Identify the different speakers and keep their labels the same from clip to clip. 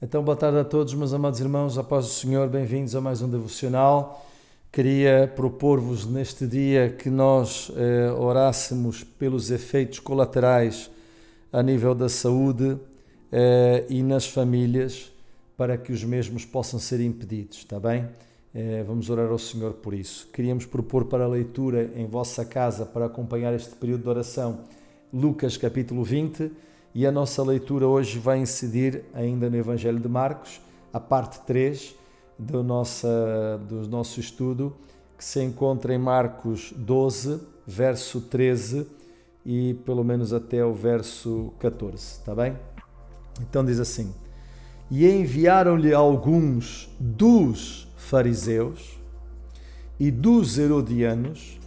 Speaker 1: Então, boa tarde a todos, meus amados irmãos, a paz do Senhor, bem-vindos a mais um devocional. Queria propor-vos neste dia que nós orássemos pelos efeitos colaterais a nível da saúde e nas famílias, para que os mesmos possam ser impedidos, está bem? Vamos orar ao Senhor por isso. Queríamos propor para a leitura em vossa casa, para acompanhar este período de oração, Lucas capítulo 20, e a nossa leitura hoje vai incidir ainda no Evangelho de Marcos, a parte 3 do nosso estudo, que se encontra em Marcos 12, verso 13 e pelo menos até o verso 14, está bem? Então diz assim: E enviaram-lhe alguns dos fariseus e dos herodianos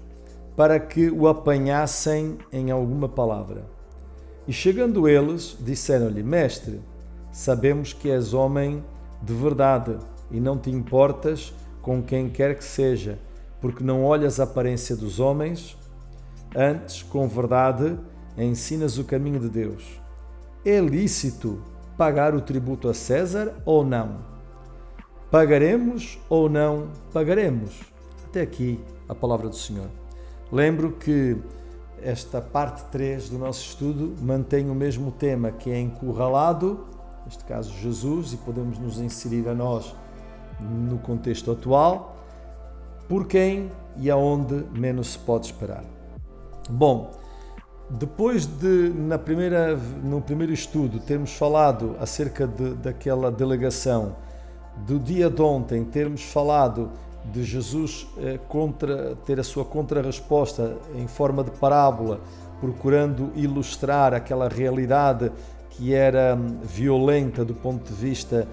Speaker 1: para que o apanhassem em alguma palavra. E chegando eles, disseram-lhe: Mestre, sabemos que és homem de verdade e não te importas com quem quer que seja, porque não olhas a aparência dos homens, antes, com verdade, ensinas o caminho de Deus. É lícito pagar o tributo a César ou não? Pagaremos ou não pagaremos? Até aqui a palavra do Senhor. Lembro que esta parte 3 do nosso estudo mantém o mesmo tema, que é encurralado, neste caso Jesus, e podemos nos inserir a nós no contexto atual, por quem e aonde menos se pode esperar. Bom, depois de, no primeiro estudo, termos falado acerca daquela delegação, do dia de ontem, termos falado de Jesus ter a sua contra-resposta em forma de parábola, procurando ilustrar aquela realidade que era violenta do ponto de vista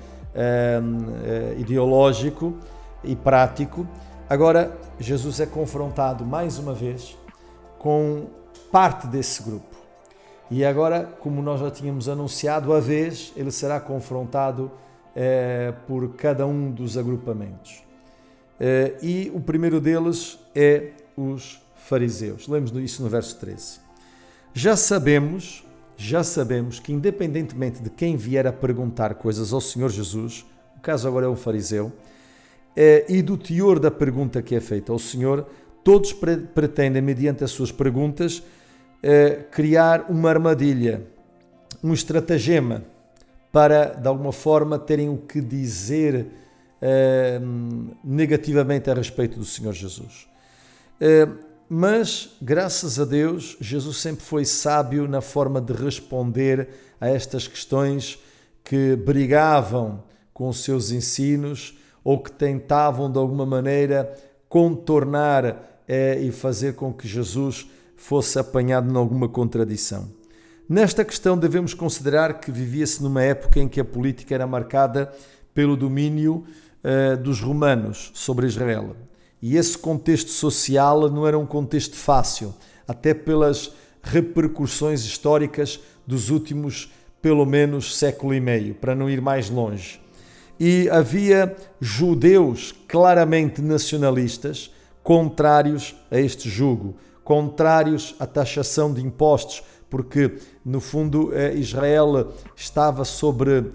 Speaker 1: ideológico e prático. Agora, Jesus é confrontado mais uma vez com parte desse grupo. E agora, como nós já tínhamos anunciado, a vez ele será confrontado por cada um dos agrupamentos. E o primeiro deles é os fariseus. Lemos isso no verso 13. Já sabemos que, independentemente de quem vier a perguntar coisas ao Senhor Jesus, o caso agora é um fariseu, e do teor da pergunta que é feita ao Senhor, todos pretendem, mediante as suas perguntas, criar uma armadilha, um estratagema, para, de alguma forma, terem o que dizer negativamente a respeito do Senhor Jesus. Mas, graças a Deus, Jesus sempre foi sábio na forma de responder a estas questões que brigavam com os seus ensinos ou que tentavam, de alguma maneira, contornar e fazer com que Jesus fosse apanhado em alguma contradição. Nesta questão, devemos considerar que vivia-se numa época em que a política era marcada pelo domínio dos romanos sobre Israel. E esse contexto social não era um contexto fácil, até pelas repercussões históricas dos últimos, pelo menos, século e meio, para não ir mais longe. E havia judeus claramente nacionalistas, contrários a este jugo, contrários à taxação de impostos, porque, no fundo, Israel estava sobre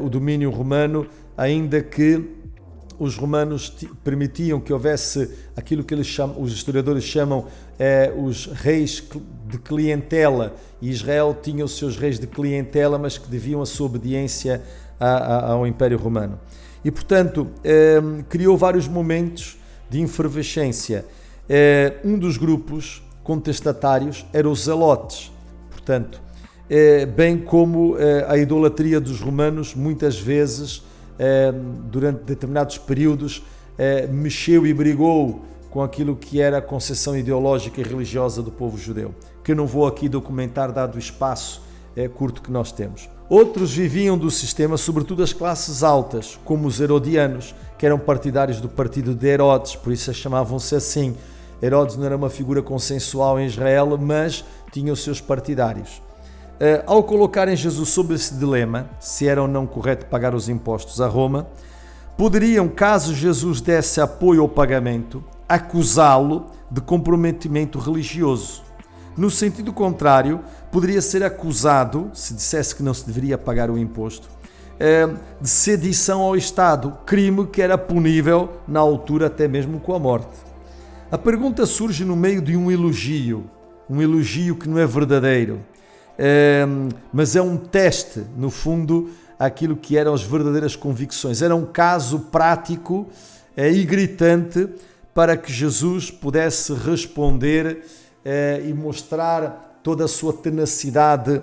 Speaker 1: o domínio romano, ainda que os romanos permitiam que houvesse aquilo que os historiadores chamam os reis de clientela, e Israel tinha os seus reis de clientela, mas que deviam a sua obediência ao Império Romano. E, portanto, criou vários momentos de efervescência. Um dos grupos contestatários eram os zelotes, portanto, bem como a idolatria dos romanos, muitas vezes, durante determinados períodos, mexeu e brigou com aquilo que era a concepção ideológica e religiosa do povo judeu, que eu não vou aqui documentar, dado o espaço curto que nós temos. Outros viviam do sistema, sobretudo as classes altas, como os herodianos, que eram partidários do partido de Herodes, por isso chamavam-se assim. Herodes não era uma figura consensual em Israel, mas tinha os seus partidários. Ao colocarem Jesus sob esse dilema, se era ou não correto pagar os impostos a Roma, poderiam, caso Jesus desse apoio ao pagamento, acusá-lo de comprometimento religioso. No sentido contrário, poderia ser acusado, se dissesse que não se deveria pagar o imposto, de sedição ao Estado, crime que era punível na altura até mesmo com a morte. A pergunta surge no meio de um elogio que não é verdadeiro, mas é um teste, no fundo, àquilo que eram as verdadeiras convicções. Era um caso prático e gritante para que Jesus pudesse responder e mostrar toda a sua tenacidade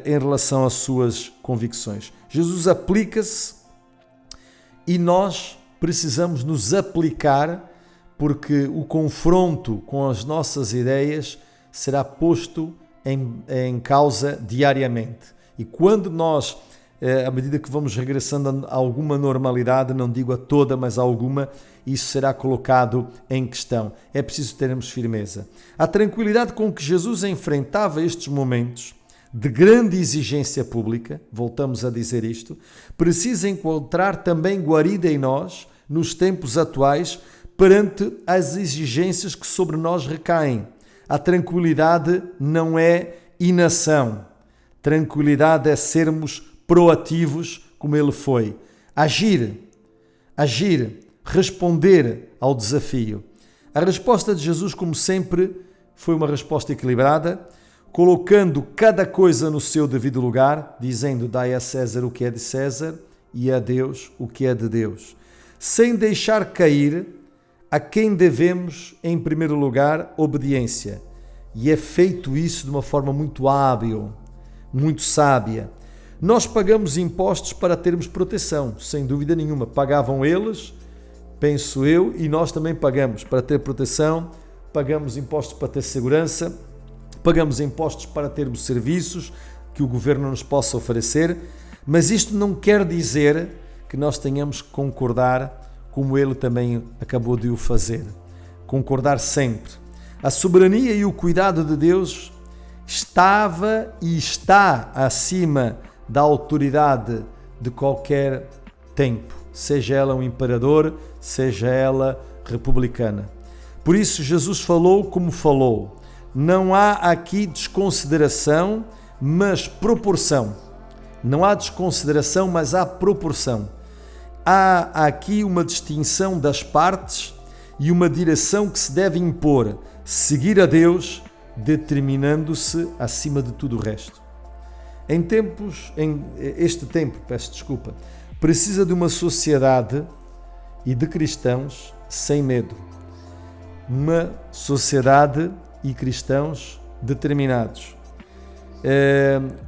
Speaker 1: em relação às suas convicções. Jesus aplica-se e nós precisamos nos aplicar, porque o confronto com as nossas ideias será posto em causa diariamente. E quando nós, à medida que vamos regressando a alguma normalidade, não digo a toda, mas a alguma, isso será colocado em questão. É preciso termos firmeza. A tranquilidade com que Jesus enfrentava estes momentos de grande exigência pública, voltamos a dizer isto, precisa encontrar também guarida em nós, nos tempos atuais, perante as exigências que sobre nós recaem. A tranquilidade não é inação. Tranquilidade é sermos proativos como ele foi. Agir, responder ao desafio. A resposta de Jesus, como sempre, foi uma resposta equilibrada, colocando cada coisa no seu devido lugar, dizendo: dai a César o que é de César e a Deus o que é de Deus, sem deixar cair a quem devemos, em primeiro lugar, obediência. E é feito isso de uma forma muito hábil, muito sábia. Nós pagamos impostos para termos proteção, sem dúvida nenhuma. Pagavam eles, penso eu, e nós também pagamos para ter proteção, pagamos impostos para ter segurança, pagamos impostos para termos serviços que o governo nos possa oferecer, mas isto não quer dizer que nós tenhamos que concordar como ele também acabou de o fazer. Concordar sempre. A soberania e o cuidado de Deus estava e está acima da autoridade de qualquer tempo, seja ela um imperador, seja ela republicana. Por isso Jesus falou como falou. Não há aqui desconsideração, mas proporção. Não há desconsideração, mas há proporção. Há aqui uma distinção das partes e uma direção que se deve impor, seguir a Deus, determinando-se acima de tudo o resto. Este tempo, precisa de uma sociedade e de cristãos sem medo. Uma sociedade e cristãos determinados.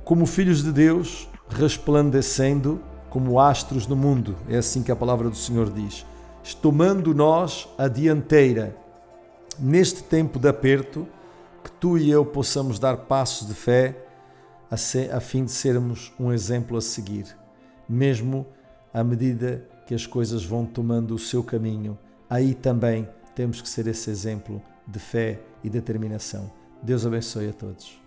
Speaker 1: Como filhos de Deus, resplandecendo como astros no mundo, é assim que a palavra do Senhor diz, tomando nós a dianteira neste tempo de aperto, que tu e eu possamos dar passos de fé a fim de sermos um exemplo a seguir, mesmo à medida que as coisas vão tomando o seu caminho. Aí também temos que ser esse exemplo de fé e determinação. Deus abençoe a todos.